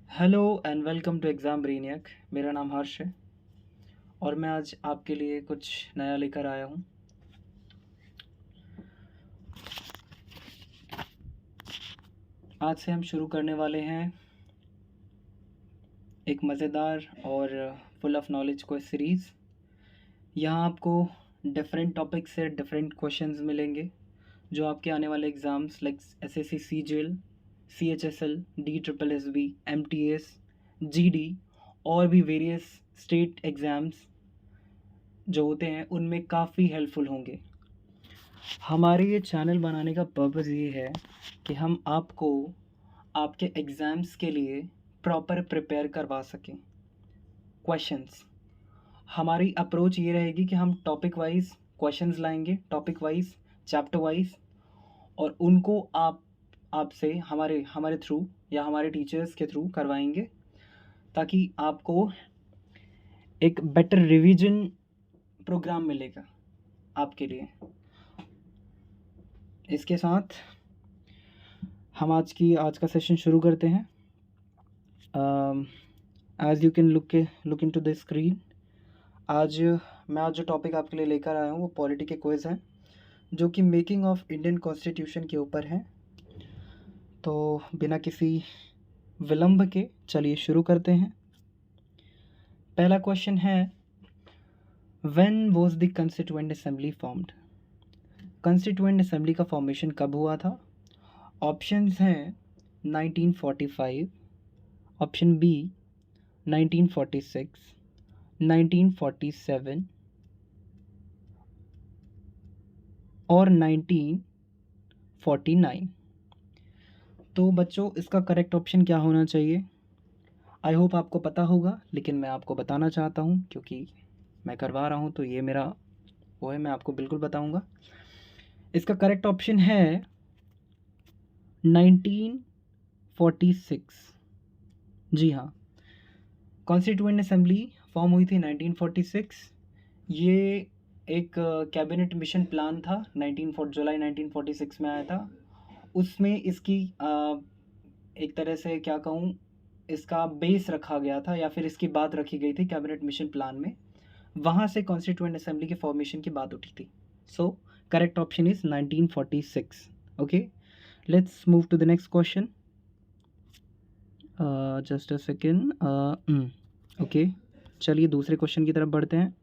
Hello and welcome to exam brainiac. मेरा नाम हर्ष है और मैं आज आपके लिए कुछ नया लेकर आया हूँ। आज से हम शुरू करने वाले हैं एक मज़ेदार और फुल ऑफ नॉलेज को सीरीज़। यहाँ आपको डिफरेंट टॉपिक से डिफरेंट क्वेश्चंस मिलेंगे जो आपके आने वाले exams like SSC CGL, CHSL, DSSB, MTS, GD और भी वेरियस स्टेट एग्ज़ाम्स जो होते हैं उनमें काफ़ी हेल्पफुल होंगे। हमारे ये चैनल बनाने का पर्पज़ ये है कि हम आपको आपके एग्ज़ाम्स के लिए प्रॉपर प्रिपेयर करवा सकें। क्वेश्चंस, हमारी अप्रोच ये रहेगी कि हम टॉपिक वाइज क्वेश्चंस लाएंगे, टॉपिक वाइज, चैप्टर वाइज, और उनको आपसे हमारे हमारे थ्रू या हमारे टीचर्स के थ्रू करवाएंगे ताकि आपको एक बेटर रिवीजन प्रोग्राम मिलेगा आपके लिए। इसके साथ हम आज का सेशन शुरू करते हैं। As you can look into the screen, मैं जो टॉपिक आपके लिए लेकर आया हूँ वो पॉलिटी के क्विज़ हैं जो कि मेकिंग ऑफ इंडियन कॉन्स्टिट्यूशन के ऊपर हैं। तो बिना किसी विलंब के चलिए शुरू करते हैं। पहला क्वेश्चन है, when was the constituent assembly formed? Constituent assembly का फॉर्मेशन कब हुआ था? ऑप्शंस हैं 1945, ऑप्शन बी 1946, 1947 और 1949। तो बच्चों, इसका करेक्ट ऑप्शन क्या होना चाहिए? आई होप आपको पता होगा, लेकिन मैं आपको बताना चाहता हूँ क्योंकि मैं करवा रहा हूँ तो ये मेरा वो है, मैं आपको बिल्कुल बताऊँगा। इसका करेक्ट ऑप्शन है 1946। जी हाँ, कॉन्स्टिट्यूएंट असेंबली फॉर्म हुई थी 1946। ये एक कैबिनेट मिशन प्लान था, जुलाई 1946 में आया था। उसमें इसकी एक तरह से क्या कहूँ, इसका बेस रखा गया था या फिर इसकी बात रखी गई थी कैबिनेट मिशन प्लान में। वहाँ से कॉन्स्टिट्यूएंट असेंबली के फॉर्मेशन की बात उठी थी। So correct option is 1946। Okay, let's move to the next question. Just a second. Okay, चलिए दूसरे क्वेश्चन की तरफ बढ़ते हैं।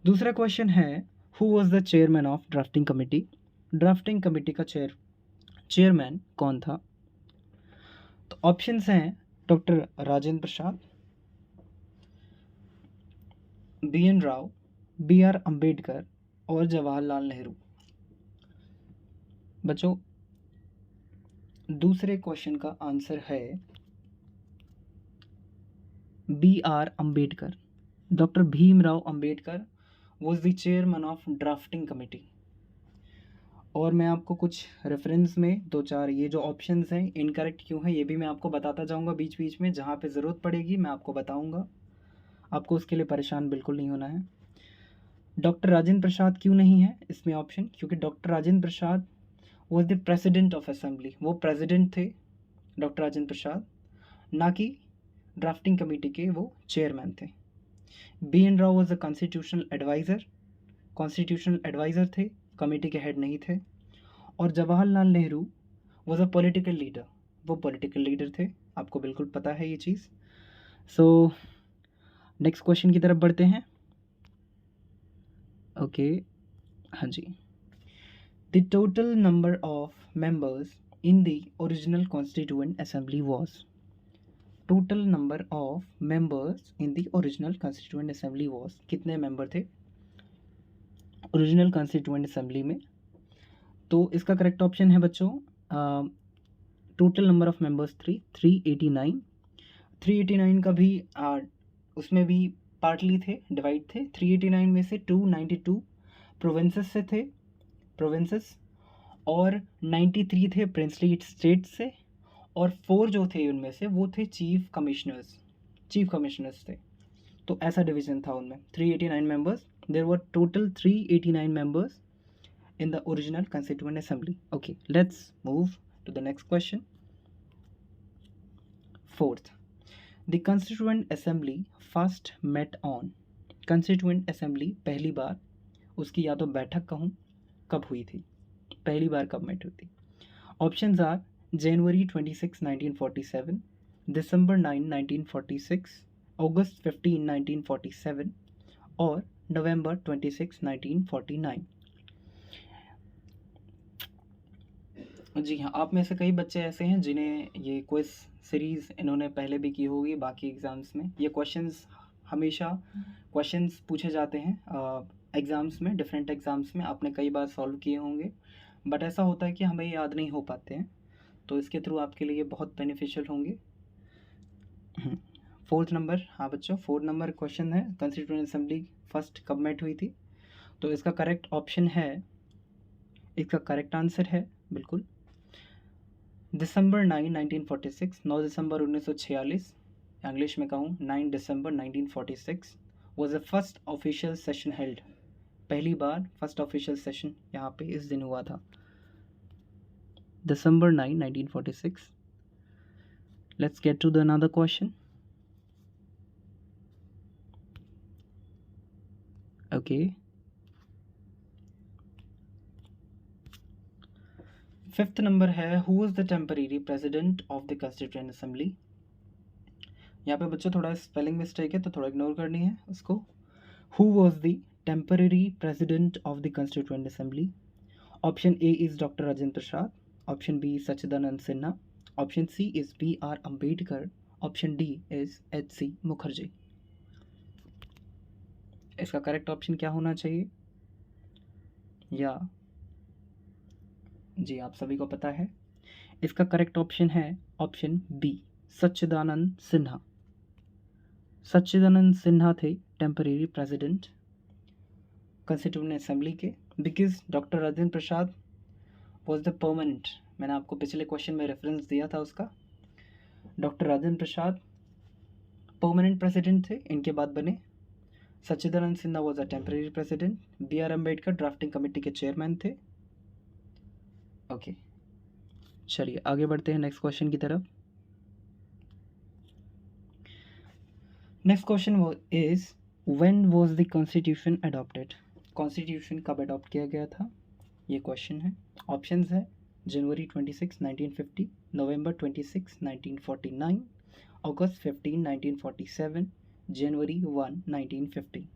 दूसरा क्वेश्चन है, who was the chairman of drafting committee? Drafting committee का चेयरमैन कौन था? तो ऑप्शंस हैं डॉक्टर राजेंद्र प्रसाद, BN राव, BR अंबेडकर और जवाहरलाल नेहरू। बच्चों, दूसरे क्वेश्चन का आंसर है BR Ambedkar. Doctor Bhimrao Ambedkar was the chairman of drafting committee. और मैं आपको कुछ रेफरेंस में दो चार ये जो ऑप्शंस हैं इनकरेक्ट क्यों हैं ये भी मैं आपको बताता जाऊंगा बीच बीच में, जहाँ पे ज़रूरत पड़ेगी मैं आपको बताऊंगा। आपको उसके लिए परेशान बिल्कुल नहीं होना है। डॉक्टर राजेंद्र प्रसाद क्यों नहीं है इसमें ऑप्शन? क्योंकि doctor Rajendra Prasad was the president of assembly, वो प्रेसिडेंट थे डॉक्टर राजेंद्र प्रसाद, ना कि ड्राफ्टिंग कमेटी के वो चेयरमैन थे। BN Rao was the constitutional adviser थे, कमेटी के हेड नहीं थे। और Jawaharlal Nehru was a political leader, वो पॉलिटिकल लीडर थे, आपको बिल्कुल पता है ये चीज़। सो नेक्स्ट क्वेश्चन की तरफ बढ़ते हैं। ओके, हाँ जी। The total number of members in the original constituent assembly was? Total number of members in the original constituent assembly was, कितने मेंबर थे ओरिजिनल कॉन्स्टिट्यूएंट असेंबली में? तो इसका करेक्ट ऑप्शन है बच्चों, टोटल नंबर ऑफ मेंबर्स 389। 389 का भी उसमें भी पार्टली थे, डिवाइड थे। 389 में से 292 प्रोविंसेस से थे, प्रोविंसेस, और 93 थे प्रिंसली स्टेट से, और 4 जो थे उनमें से वो थे चीफ कमिश्नर्स थे। तो ऐसा डिवीजन था उनमें। 389 members, there were total 389 members in the original constituent assembly. Okay, let's move to the next question. Fourth, the constituent assembly first met on, constituent assembly पहली बार उसकी या तो बैठक कहूँ कब हुई थी, पहली बार कब मेट हुई थी। ऑप्शंस आर जनवरी 26, 1947, दिसंबर 9, 1946, अगस्त 15, 1947 और नवंबर 26, 1949। जी हाँ, आप में से कई बच्चे ऐसे हैं जिन्हें ये क्विज सीरीज़ इन्होंने पहले भी की होगी बाकी एग्ज़ाम्स में। ये क्वेश्चंस हमेशा क्वेश्चंस पूछे जाते हैं एग्ज़ाम्स में, डिफरेंट एग्ज़ाम्स में आपने कई बार सॉल्व किए होंगे, बट ऐसा होता है कि हमें याद नहीं हो पाते हैं, तो इसके थ्रू आपके लिए बहुत बेनिफिशियल होंगे। 4th नंबर, हाँ बच्चों 4 नंबर क्वेश्चन है, कंस्टिट्यूएंट असेंबली फर्स्ट कब मेट हुई थी? तो इसका करेक्ट ऑप्शन है, इसका करेक्ट आंसर है बिल्कुल दिसंबर 9, 1946, 9 दिसंबर 1946, इंग्लिश में कहूँ 9 दिसंबर 1946 was the first official session held. पहली बार फर्स्ट ऑफिशियल सेशन यहाँ पे इस दिन हुआ था, दिसंबर 9, 1946। Let's get to the another question. Okay, 5th number है, who was the temporary president of the constituent assembly. यहाँ पे बच्चों थोड़ा स्पेलिंग मिस्टेक है तो थोड़ा इग्नोर करनी है उसको। Who was the temporary president of the constituent assembly? Option A is doctor Rajendra Prasad, option B Sachchidanand Sinha, option C is B R Ambedkar, option D is H C Mukherjee. इसका करेक्ट ऑप्शन क्या होना चाहिए? या जी आप सभी को पता है, इसका करेक्ट ऑप्शन है ऑप्शन बी सच्चिदानंद सिन्हा। सच्चिदानंद सिन्हा थे टेम्परेरी प्रेसिडेंट कंस्टिट्यूएंट असेंबली के, because doctor Rajendra Prasad was the permanent, मैंने आपको पिछले क्वेश्चन में रेफरेंस दिया था उसका। Doctor Rajendra Prasad permanent president थे, इनके बाद बने। Sachchidanand Sinha was a temporary president. B R Ambedkar drafting committee के चेयरमैन थे। ओके, चलिए आगे बढ़ते हैं नेक्स्ट क्वेश्चन की तरफ। Next question is when was the constitution adopted? Constitution कब अडॉप्ट किया गया था, ये क्वेश्चन है। ऑप्शंस है जनवरी 26, 1950, नवंबर 26, 1949, अगस्त 15, 1947, जनवरी 1, 1950।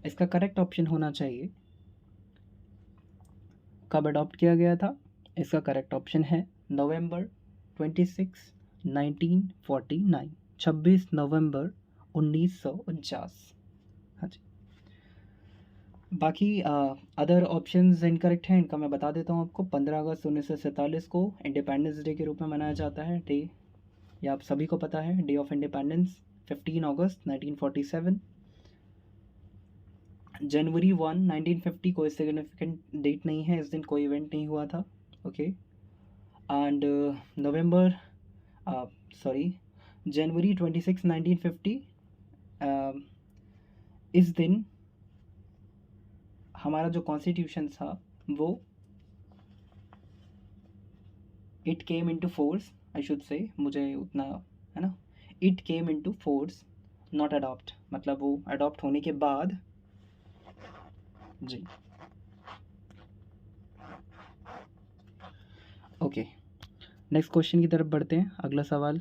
इसका करेक्ट ऑप्शन होना चाहिए कब अडॉप्ट किया गया था। इसका करेक्ट ऑप्शन है नवंबर 26, 1949, 26 नवंबर 1949। हाँ जी, बाकी अदर ऑप्शंस इनकरेक्ट हैं, इनका मैं बता देता हूँ आपको। 15 अगस्त 1947 को इंडिपेंडेंस डे के रूप में मनाया जाता है डे, ये आप सभी को पता है, डे ऑफ इंडिपेंडेंस। 15 अगस्त 1947, जनवरी 1, 1950 कोई सिग्निफिकेंट डेट नहीं है, इस दिन कोई इवेंट नहीं हुआ था। ओके, एंड नवंबर जनवरी 26, 1950, इस दिन हमारा जो कॉन्स्टिट्यूशन था वो it came into force, I should say, मुझे उतना है ना, it came into force not adopt, मतलब वो अडॉप्ट होने के बाद। जी ओके, नेक्स्ट क्वेश्चन की तरफ बढ़ते हैं। अगला सवाल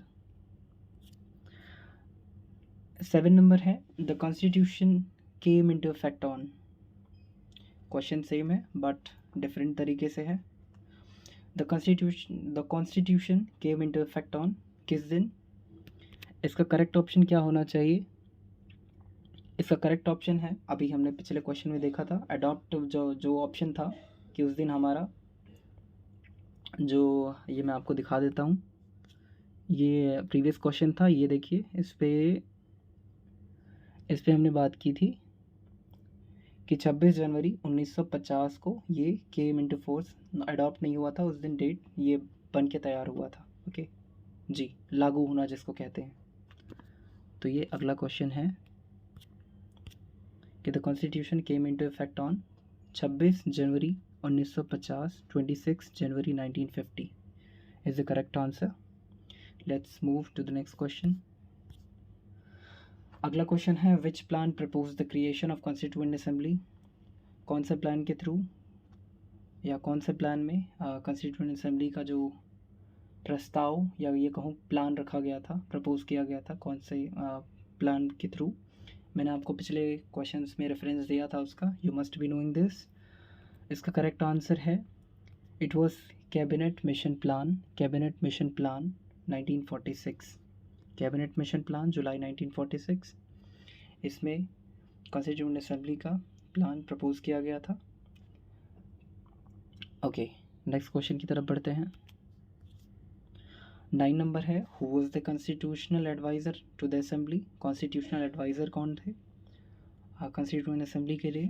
7 नंबर है, the constitution came into effect on. Question same है बट डिफरेंट तरीके से है। The constitution came into effect on, किस दिन? इसका करेक्ट ऑप्शन क्या होना चाहिए? इसका करेक्ट ऑप्शन है, अभी हमने पिछले क्वेश्चन में देखा था, अडॉप्ट जो ऑप्शन था कि उस दिन हमारा जो, ये मैं आपको दिखा देता हूँ, ये प्रीवियस क्वेश्चन था, ये देखिए इस पे हमने बात की थी कि 26 जनवरी 1950 को ये केम इनटू फोर्स, अडॉप्ट नहीं हुआ था उस दिन, डेट ये बन के तैयार हुआ था। ओके जी, लागू होना जिसको कहते हैं। तो ये अगला क्वेश्चन है कि the constitution came into effect on 26 January 1950, 26 January 1950 is the correct answer. Let's move to the next question. अगला क्वेश्चन है which plan propose the creation of constituent assembly, कौन से प्लान के थ्रू या कौन से प्लान में कॉन्स्टिट्यूएंट असेंबली का जो प्रस्ताव या ये कहूँ प्लान रखा गया था, प्रपोज किया गया था, कौन से प्लान के थ्रू। मैंने आपको पिछले क्वेश्चंस में रेफरेंस दिया था उसका, you must be knowing this. इसका करेक्ट आंसर है it was cabinet mission plan, cabinet mission plan 1946, cabinet mission plan जुलाई 1946। इसमें कॉन्स्टिट्यूएंट असेंबली का प्लान प्रपोज किया गया था। ओके, नेक्स्ट क्वेश्चन की तरफ बढ़ते हैं। 9 नंबर है who was the constitutional adviser to the assembly, constitutional adviser कौन थे कॉन्स्टिट्यूएंट असेंबली के लिए।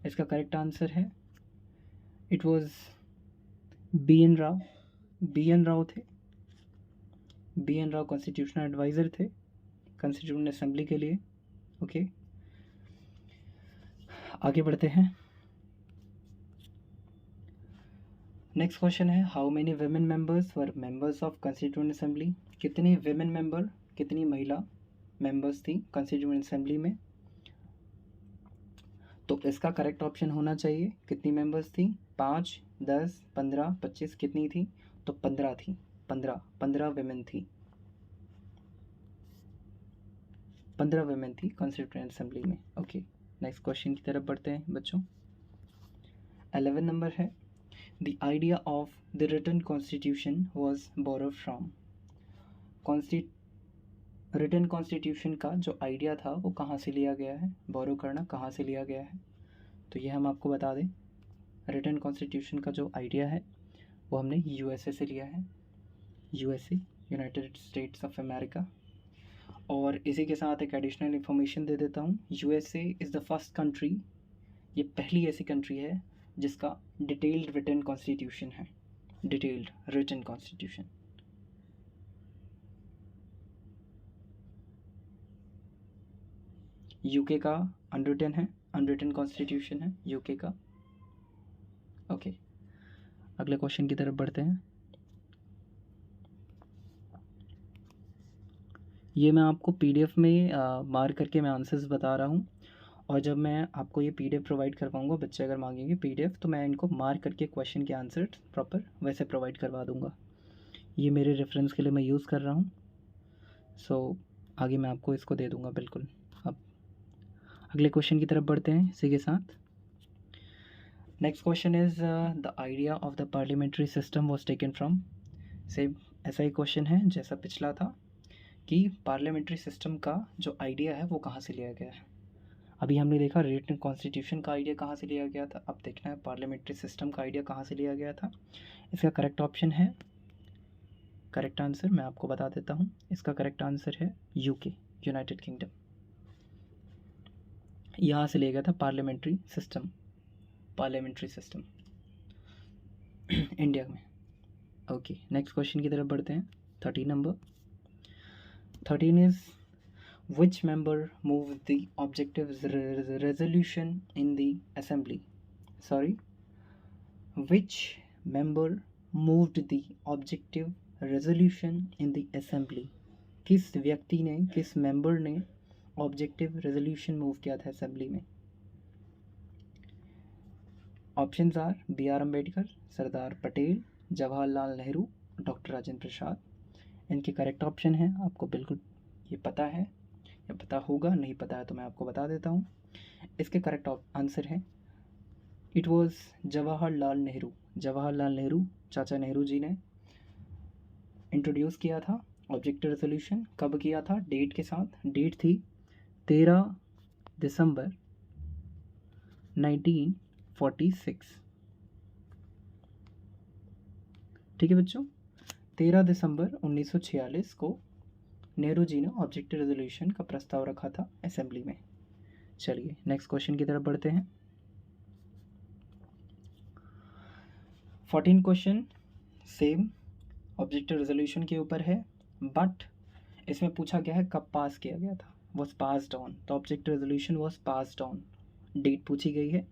इसका करेक्ट आंसर है it was B N Rau, B N Rau थे, B N Rau constitutional adviser थे कॉन्स्टिट्यूएंट असेंबली के लिए। ओके, आगे बढ़ते हैं। नेक्स्ट क्वेश्चन है how many women members were members of constituent assembly, कितनी वेमेन मेंबर, कितनी महिला मेंबर्स थी कॉन्स्टिट्यूएंट असेंबली में। तो इसका करेक्ट ऑप्शन होना चाहिए कितनी मेंबर्स थी, 5, 10, 15, 25, कितनी थी, तो 15 थी, 15 वेमेन थी, 15 वेमेन थी कॉन्स्टिट्यूएंट असेंबली में। ओके, नेक्स्ट क्वेश्चन की तरफ बढ़ते हैं बच्चों। 11 नंबर है the idea of the written constitution was borrow from, written constitution का जो आइडिया था वो कहाँ से लिया गया है, बोरो करना कहाँ से लिया गया है। तो ये हम आपको बता दें, रिटन कॉन्स्टिट्यूशन का जो आइडिया है वो हमने यूएसए से लिया है, USA, United states of America. और इसी के साथ एक एडिशनल इन्फॉर्मेशन दे देता हूँ, USA is the first country, ये पहली ऐसी कंट्री है जिसका डिटेल्ड रिटन कॉन्स्टिट्यूशन है, डिटेल्ड रिटन कॉन्स्टिट्यूशन। यूके का अनरिटन है, अनरिटन कॉन्स्टिट्यूशन है यूके का। ओके, अगले क्वेश्चन की तरफ बढ़ते हैं। ये मैं आपको पीडीएफ में मार्क करके मैं आंसर्स बता रहा हूँ, और जब मैं आपको ये पीडीएफ प्रोवाइड करवाऊँगा, बच्चे अगर मांगेंगे पीडीएफ तो मैं इनको मार्क करके क्वेश्चन के आंसर प्रॉपर वैसे प्रोवाइड करवा दूँगा। ये मेरे रेफरेंस के लिए मैं यूज़ कर रहा हूँ, सो आगे मैं आपको इसको दे दूँगा बिल्कुल। अब अगले क्वेश्चन की तरफ बढ़ते हैं इसी के साथ। Next question is the idea of the parliamentary system was taken from, same ऐसा ही क्वेश्चन है जैसा पिछला था कि पार्लियामेंट्री सिस्टम का जो आइडिया है वो कहाँ से लिया गया है। अभी हमने देखा रिटन कॉन्स्टिट्यूशन का आइडिया कहाँ से लिया गया था, अब देखना है पार्लियामेंट्री सिस्टम का आइडिया कहाँ से लिया गया था। इसका करेक्ट ऑप्शन है, करेक्ट आंसर मैं आपको बता देता हूँ, इसका करेक्ट आंसर है यूके, यूनाइटेड किंगडम। यहाँ से लिया गया था parliamentary system, parliamentary system India में। ओके, नेक्स्ट क्वेश्चन की तरफ बढ़ते हैं। 13 number, 13 is which member moved the objective resolution in the assembly, sorry, which member moved the objective resolution in the assembly, किस व्यक्ति ने, किस मेंबर ने ऑब्जेक्टिव रेजोल्यूशन मूव किया था असेंबली में। Options are B R Ambedkar, Sardar Patel, Jawaharlal Nehru, doctor Rajendra Prasad. इनके correct option हैं, आपको बिल्कुल ये पता है या पता होगा, नहीं पता है तो मैं आपको बता देता हूँ। इसके करेक्ट आंसर है इट वाज जवाहरलाल नेहरू, जवाहरलाल नेहरू, चाचा नेहरू जी ने इंट्रोड्यूस किया था ऑब्जेक्टिव रेजोल्यूशन। कब किया था, डेट के साथ, डेट थी 13 दिसंबर 1946। ठीक है बच्चों, 13 दिसंबर 1946 को नेहरू जी ने ऑब्जेक्टिव रेजोल्यूशन का प्रस्ताव रखा था असेंबली में। चलिए नेक्स्ट क्वेश्चन की तरफ बढ़ते हैं। 14 क्वेश्चन सेम ऑब्जेक्टिव रेजोल्यूशन के ऊपर है, बट इसमें पूछा गया है कब पास किया गया था, वॉज पास्ड ऑन। तो objective resolution was passed on, date पूछी गई है।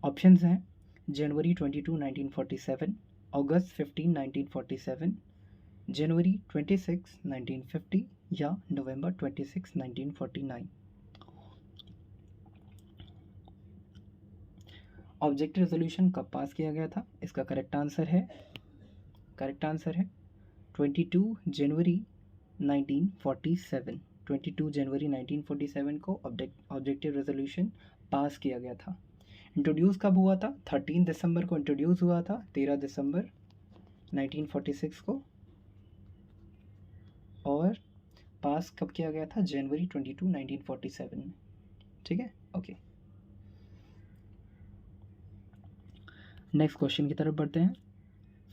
ऑप्शंस हैं जनवरी 22, 1947, अगस्त 15, 1947, जनवरी 26, 1950 या नवंबर 26, 1949। ऑब्जेक्टिव रेजोल्यूशन कब पास किया गया था? इसका करेक्ट आंसर है 22 जनवरी 1947। 22 जनवरी 1947 को ऑब्जेक्टिव रेजोल्यूशन पास किया गया था। इंट्रोड्यूस कब हुआ था? 13 दिसंबर को इंट्रोड्यूस हुआ था, 13 दिसंबर 1946 को। और पास कब किया गया था? जनवरी 22, 1947 में। ठीक है, ओके। नेक्स्ट क्वेश्चन की तरफ बढ़ते हैं।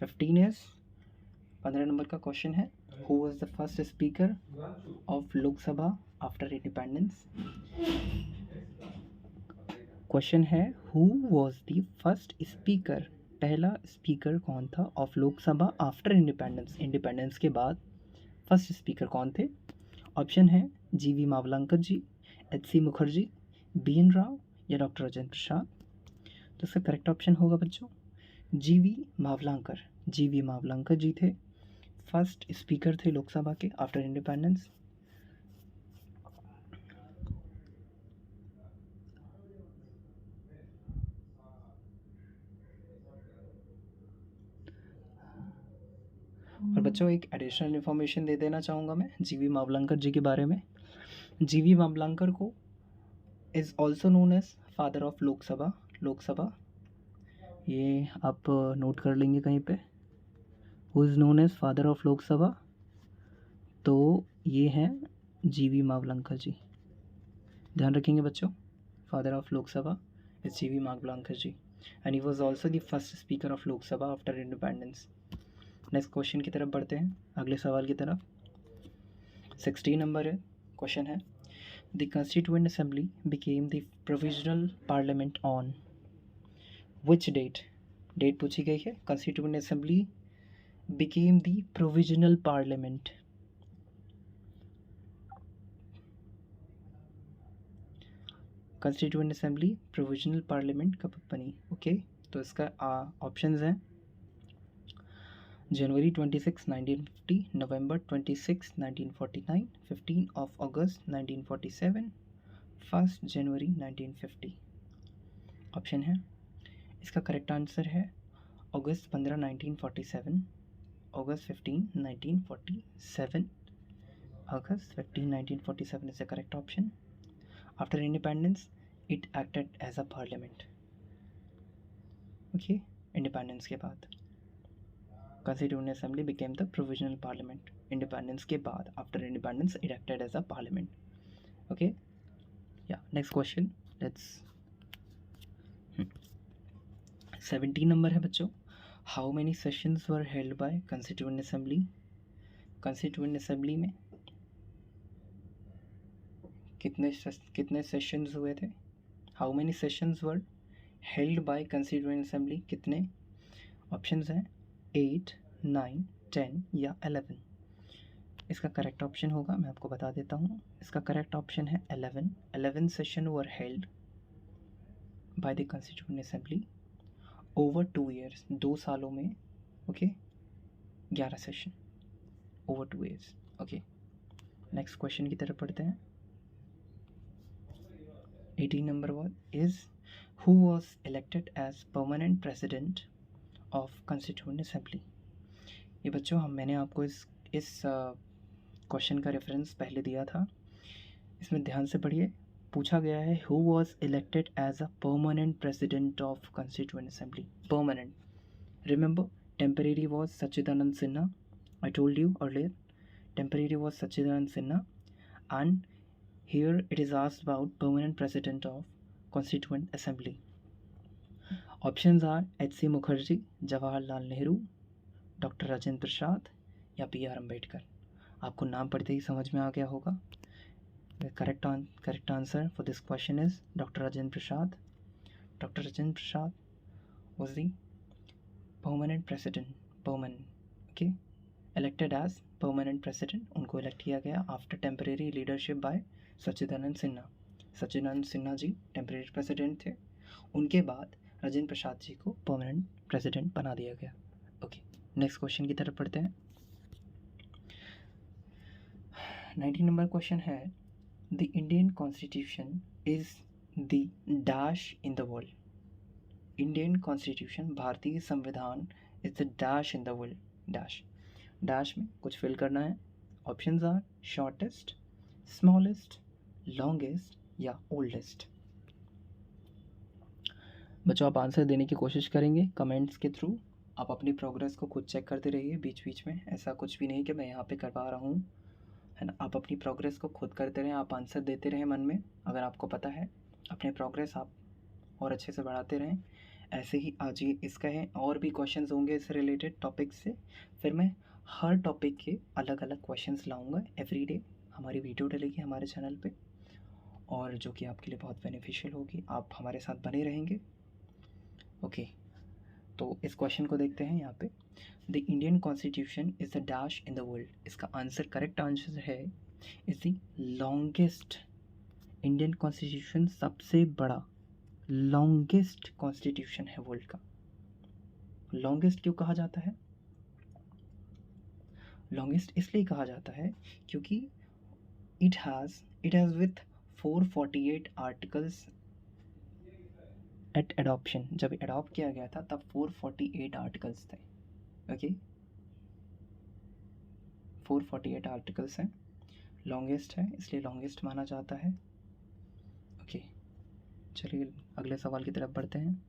15 नंबर का क्वेश्चन है, who was the first speaker of Lok Sabha after independence? Question है, who was the first speaker, पहला स्पीकर कौन था of Lok Sabha after independence, independence के बाद फर्स्ट स्पीकर कौन थे? ऑप्शन है GV Mavalankar ji, H C. Mukherjee, B N. Rau या डॉक्टर राजेंद्र प्रसाद। तो इसका करेक्ट ऑप्शन होगा बच्चों जीवी मावलंकर। जीवी मावलंकर जी थे, फर्स्ट स्पीकर थे लोकसभा के आफ्टर इंडिपेंडेंस। और बच्चों एक एडिशनल इन्फॉर्मेशन दे देना चाहूँगा मैं जीवी मावलंकर जी के बारे में। जीवी मावलंकर को is also known as father of Lok Sabha. Lok Sabha ये आप नोट कर लेंगे कहीं पे, who is known as father of Lok Sabha, तो ये हैं जीवी मावलंकर जी। ध्यान रखेंगे बच्चों, father of Lok Sabha is GV Mavalankar ji and he was also the first speaker of Lok Sabha after independence. Next question की तरफ बढ़ते हैं, अगले सवाल की तरफ। 16 नंबर है, क्वेश्चन है, the constituent assembly became the provisional parliament on which date? Date पूछी गई है। Constituent assembly became the provisional parliament, constituent assembly provisional parliament कब बनी? ओके, तो इसका ऑप्शंस हैं जनवरी 26, 1950, नवंबर 26, 1949, 15 ऑफ अगस्त 1947, 1 जनवरी 1950। ऑप्शन है, इसका करेक्ट आंसर है अगस्त 15, 1947, अगस्त 15, 1947, अगस्त 15, 1947 is the correct option. After independence, it acted as a parliament. Okay, independence के बाद Constituent Assembly became the provisional parliament. Independence के बाद, after independence, it acted as a parliament. Okay, yeah. Next question. Let's 17 number है बच्चों. How many sessions were held by Constituent Assembly? Constituent Assembly में कितने sessions हुए थे? How many sessions were held by constituent assembly? कितने? Options हैं 8, 9, 10 या 11। इसका करेक्ट ऑप्शन होगा, मैं आपको बता देता हूँ, इसका करेक्ट ऑप्शन है 11। 11 session were held by the constituent assembly over 2 years, 2 सालों में। Okay, 11 session over 2 years. Okay, next question की तरफ पढ़ते हैं। 18 number one is who was elected as permanent president of Constituent Assembly? ये बच्चों मैंने आपको इस क्वेश्चन का रेफरेंस पहले दिया था, इसमें ध्यान से पढ़िए। पूछा गया है who was elected as a permanent president of Constituent Assembly. Permanent, remember temporary was Sachidanand Sinha. I told you earlier, temporary was Sachidanand Sinha, and here it is asked about permanent president of Constituent Assembly. Options are H.C. Mukherjee, Jawaharlal Nehru, Dr. Rajendra Prasad या B.R. Ambedkar. आपको नाम पढ़ते ही समझ में आ गया होगा. The correct answer for this question is Dr. Rajendra Prasad. Dr. Rajendra Prasad was the permanent president. Okay, elected as permanent president. उनको elect किया गया after temporary leadership by Sachchidanand Sinha. Sachchidanand Sinha ji temporary president थे, उनके बाद राजेंद्र प्रसाद जी को परमानेंट प्रेसिडेंट बना दिया गया. ओके, नेक्स्ट क्वेश्चन की तरफ पढ़ते हैं. 19 नंबर क्वेश्चन है, the Indian constitution is the dash in the world. Indian constitution, भारतीय संविधान, is the dash in the world. Dash, dash में कुछ फिल करना है। Options are shortest, smallest, longest या ओल्डेस्ट। बच्चों आप आंसर देने की कोशिश करेंगे कमेंट्स के थ्रू। आप अपनी प्रोग्रेस को खुद चेक करते रहिए बीच बीच में, ऐसा कुछ भी नहीं कि मैं यहाँ पे करवा रहा हूँ, है ना। आप अपनी प्रोग्रेस को खुद करते रहें, आप आंसर देते रहें मन में, अगर आपको पता है अपने प्रोग्रेस आप और अच्छे से बढ़ाते रहें। ऐसे ही आज ये इसका है, और भी क्वेश्चंस होंगे इससे रिलेटेड टॉपिक से। फिर मैं हर टॉपिक के अलग अलग क्वेश्चंस लाऊंगा एवरीडे। हमारी वीडियो डलेगी हमारे चैनल पे, और जो कि आपके लिए बहुत बेनिफिशियल होगी। आप हमारे साथ बने रहेंगे। ओके, तो इस क्वेश्चन को देखते हैं यहाँ पे। The Indian constitution is the dash in the world. इसका आंसर, करेक्ट आंसर है, is the longest. Indian constitution सबसे बड़ा लॉन्गेस्ट कॉन्स्टिट्यूशन है वर्ल्ड का। लॉन्गेस्ट क्यों कहा जाता है? लॉन्गेस्ट इसलिए कहा जाता है क्योंकि it has with 448 articles at adoption. जब एडॉप्ट किया गया था तब 448 आर्टिकल्स थे। ओके, 448 आर्टिकल्स हैं, लॉन्गेस्ट है इसलिए लॉन्गेस्ट माना जाता है। ओके, चलिए अगले सवाल की तरफ बढ़ते हैं।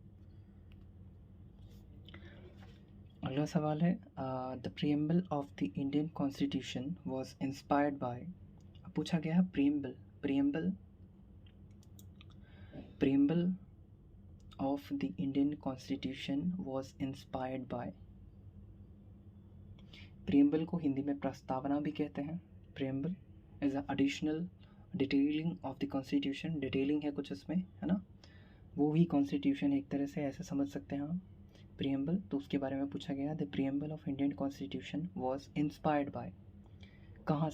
अगला सवाल है, the preamble of the Indian constitution was inspired by. पूछा गया है preamble, preamble of the Indian constitution was inspired by. Preamble को हिंदी में प्रस्तावना भी कहते हैं। Preamble is a additional detailing of the constitution. Detailing है कुछ उसमें, है ना, वो ही कॉन्स्टिट्यूशन एक तरह से ऐसे समझ सकते हैं हम। प्रीएम्बल, तो उसके बारे में पूछा गया, the preamble of Indian constitution was inspired by. कहाँ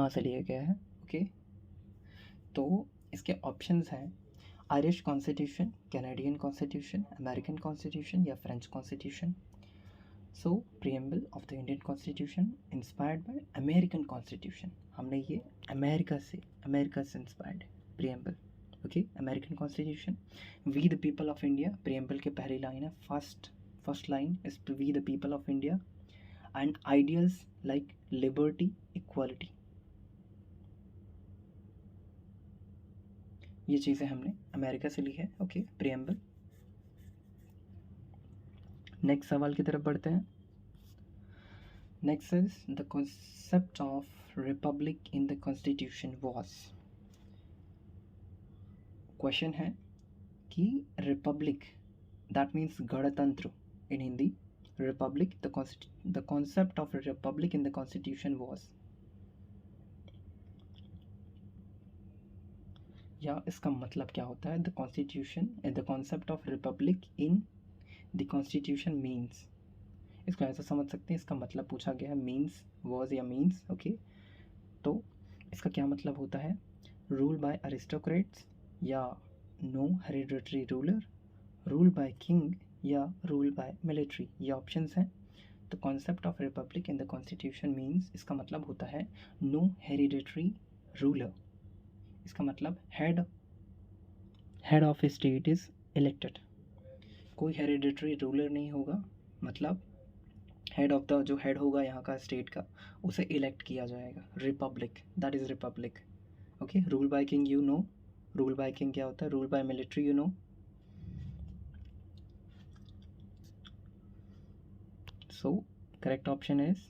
से लिया गया है? ओके, तो इसके ऑप्शंस हैं Irish constitution, Canadian constitution, American constitution या French constitution. So preamble of the Indian constitution inspired by American constitution. हमने ये अमेरिका से inspired preamble. Okay, American constitution. We the people of India, preamble के पहली line है, first line is we the people of India and ideals like liberty, equality. ये चीज़ें हमने America से ली है। Okay, preamble. नेक्स्ट सवाल की तरफ बढ़ते हैं। Next is the concept of republic in the constitution was. Question है कि रिपब्लिक, दैट मीन्स गणतंत्र in Hindi, republic, the concept of republic in the constitution was, या इसका मतलब क्या होता है? The constitution, the concept of republic in the constitution means. इसको ऐसा समझ सकते हैं, इसका मतलब पूछा गया है मीन्स, वॉज या मीन्स। ओके, तो इसका क्या मतलब होता है? रूल बाय अरिस्टोक्रेट्स या no hereditary ruler, rule by king या रूल बाय मिलिट्री, ये ऑप्शंस हैं। तो concept of republic in the constitution means, इसका मतलब होता है नो हेरिडिटरी रूलर। इसका मतलब head of state is elected. कोई हेरिडिटरी रूलर नहीं होगा, मतलब हेड ऑफ द, जो हेड होगा यहाँ का स्टेट का, उसे इलेक्ट किया जाएगा। Republic, that is republic. Okay, rule by king, you know rule by king क्या होता है, rule by military, you know. So correct option is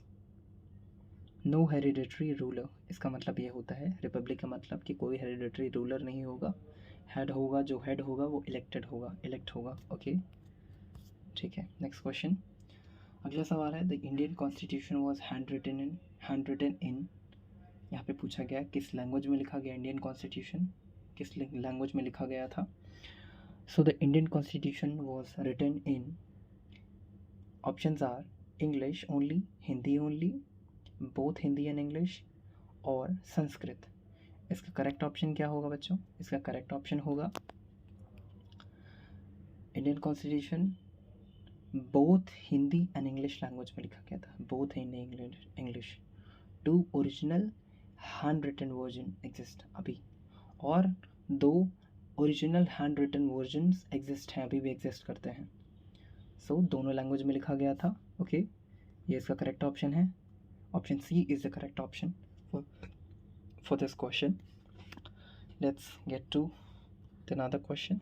no hereditary ruler. इसका मतलब ये होता है, रिपब्लिक का मतलब कि कोई हेरिडिटरी रूलर नहीं होगा, हेड होगा, जो हेड होगा वो इलेक्ट होगा। ओके, ठीक है। नेक्स्ट क्वेश्चन, अगला सवाल है, the Indian constitution was hand written in. यहाँ पे पूछा गया किस लैंग्वेज में लिखा गया इंडियन कॉन्स्टिट्यूशन, किस लैंग्वेज में लिखा गया था। So the Indian constitution was written in, options are English only, Hindi only, both Hindi and English, और संस्कृत। इसका करेक्ट ऑप्शन क्या होगा बच्चों? इसका करेक्ट ऑप्शन होगा Indian constitution both Hindi and English language में लिखा गया था, both Hindi English. 2 original hand written version exist अभी, और 2 original hand written versions exist हैं, अभी भी एग्जिस्ट करते हैं। सो दोनों लैंग्वेज में लिखा गया था। ओके, ये इसका करेक्ट ऑप्शन है। Option C is the correct option for this question. Let's get to the another question.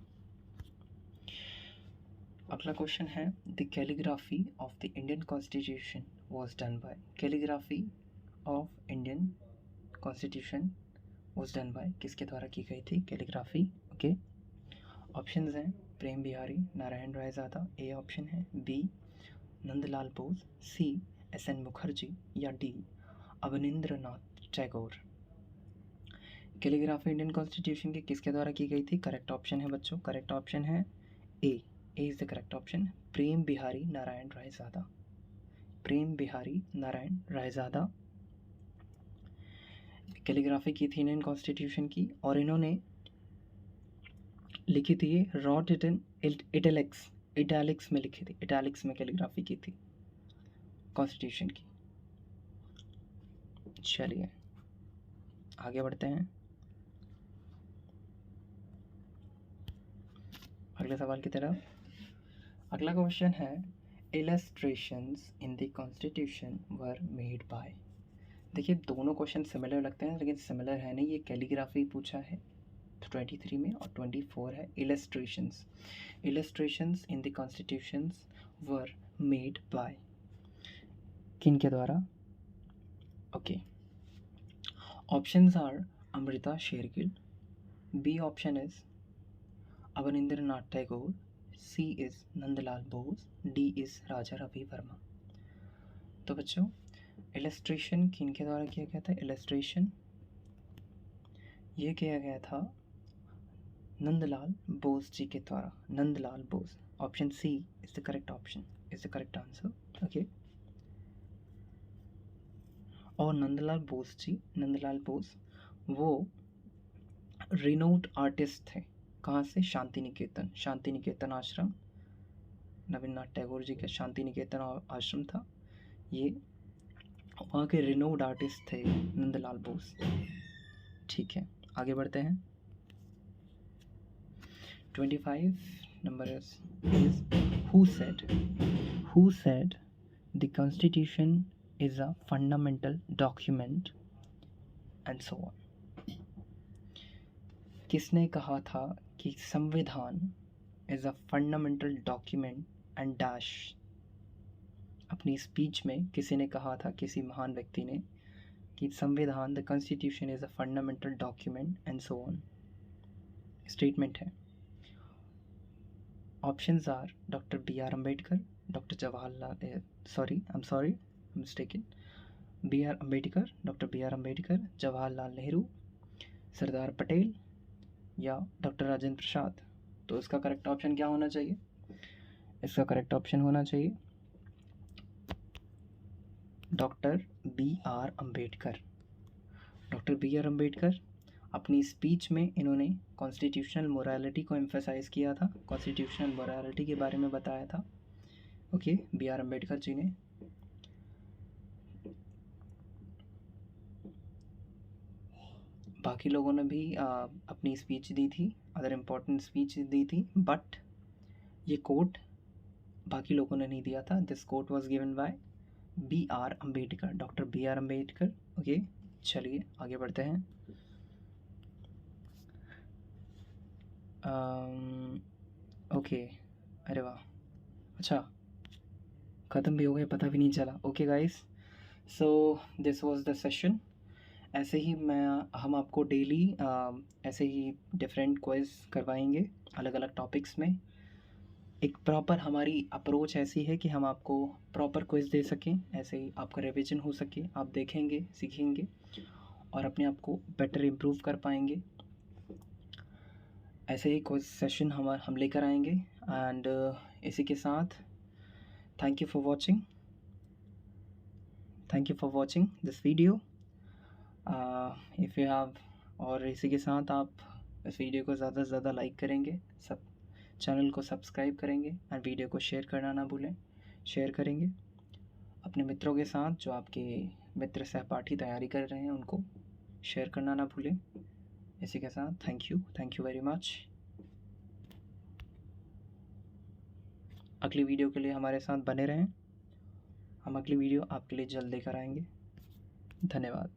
अगला क्वेश्चन है, the calligraphy of the Indian constitution was done by. Calligraphy of Indian constitution was done by, किसके द्वारा की गई थी calligraphy? Okay, options हैं प्रेम Bihari Narayan Raizada, A option है, B Nandlal Bose, सी SN. Mukherjee, या D Abanindranath Tagore. Calligraphy Indian constitution की किसके द्वारा की गई थी? करेक्ट ऑप्शन है बच्चों, करेक्ट ऑप्शन है A is the correct option, Prem Bihari Narayan Raizada. Prem Bihari Narayan Raizada calligraphy की थी इंडियन कॉन्स्टिट्यूशन की, और इन्होंने लिखी थी ये रॉट रिटन इटैलिक्स में लिखी थी, इटैलिक्स में कैलीग्राफी की थी कॉन्स्टिट्यूशन की। चलिए आगे बढ़ते हैं अगले सवाल की तरफ। अगला क्वेश्चन है, illustrations in the constitution were made bye. देखिए दोनों क्वेश्चन सिमिलर लगते हैं, लेकिन सिमिलर है नहीं, ये कैलीग्राफी पूछा है 23 में और 24 है illustrations. Illustrations in the constitutions were made by, किन के द्वारा? Okay, options are Amrita Shergil, B option is Abanindranath Tagore, C is Nandalal Bose, D is Raja Ravi Varma. तो बच्चों इलस्ट्रेशन किन के द्वारा किया गया था? इलस्ट्रेशन ये किया गया था नंदलाल बोस जी के द्वारा, Nandlal Bose. Option C is the correct option, is the correct answer. Okay, और नंदलाल बोस जी, नंदलाल बोस वो रिनोट आर्टिस्ट थे। कहाँ से? शांति निकेतन, शांति निकेतन आश्रम, रविन्द्रनाथ टैगोर जी का शांति निकेतन आश्रम था, ये वहाँ के रिनोड आर्टिस्ट थे नंदलाल बोस। ठीक है, आगे बढ़ते हैं। 25 number is who said the constitution is a fundamental document and so on. किसने कहा था कि संविधान is a fundamental document and dash? अपनी स्पीच में किसी ने कहा था, किसी महान व्यक्ति ने, कि संविधान the constitution is a fundamental document and so on, statement है। Options are doctor B R Ambedkar, doctor Jawaharlal sorry mistaken, B R Ambedkar, doctor B R Ambedkar, Jawaharlal Nehru, Sardar Patel, या डॉक्टर राजेंद्र प्रसाद। तो इसका करेक्ट ऑप्शन क्या होना चाहिए? इसका करेक्ट ऑप्शन होना चाहिए doctor B R Ambedkar. Doctor B R Ambedkar अपनी स्पीच में इन्होंने कॉन्स्टिट्यूशनल मोरालिटी को एम्फेसाइज किया था, कॉन्स्टिट्यूशनल मोरालिटी के बारे में बताया था। Okay, B R Ambedkar ji ने। बाकी लोगों ने भी अपनी स्पीच दी थी, अदर इम्पोर्टेंट स्पीच दी थी, बट ये कोट बाकी लोगों ने नहीं दिया था। This quote was given by B R Ambedkar, doctor B R Ambedkar. Okay, चलिए आगे बढ़ते हैं। ओके, अरे वाह, अच्छा ख़त्म भी हो गए, पता भी नहीं चला। Okay guys, so this was the session. ऐसे ही हम आपको डेली ऐसे ही डिफरेंट क्विज़ करवाएंगे अलग अलग टॉपिक्स में। एक प्रॉपर हमारी अप्रोच ऐसी है कि हम आपको प्रॉपर क्विज़ दे सकें, ऐसे ही आपका रिवीजन हो सके, आप देखेंगे, सीखेंगे और अपने आप को बेटर इम्प्रूव कर पाएंगे। ऐसे ही क्विज़ सेशन हम लेकर आएंगे। एंड इसी के साथ thank you for watching this video. If you have, और इसी के साथ आप इस वीडियो को ज़्यादा से ज़्यादा लाइक करेंगे, सब चैनल को सब्सक्राइब करेंगे एंड वीडियो को शेयर करना ना भूलें, शेयर करेंगे। अपने मित्रों के साथ, जो आपके मित्र सहपाठी तैयारी कर रहे हैं, उनको शेयर करना ना भूलें। इसी के साथ थैंक यू वेरी मच। अगली वीडियो के लिए हमारे साथ बने रहें। हम अगली वीडियो आपके लिए जल्द लेकर आएंगे। धन्यवाद।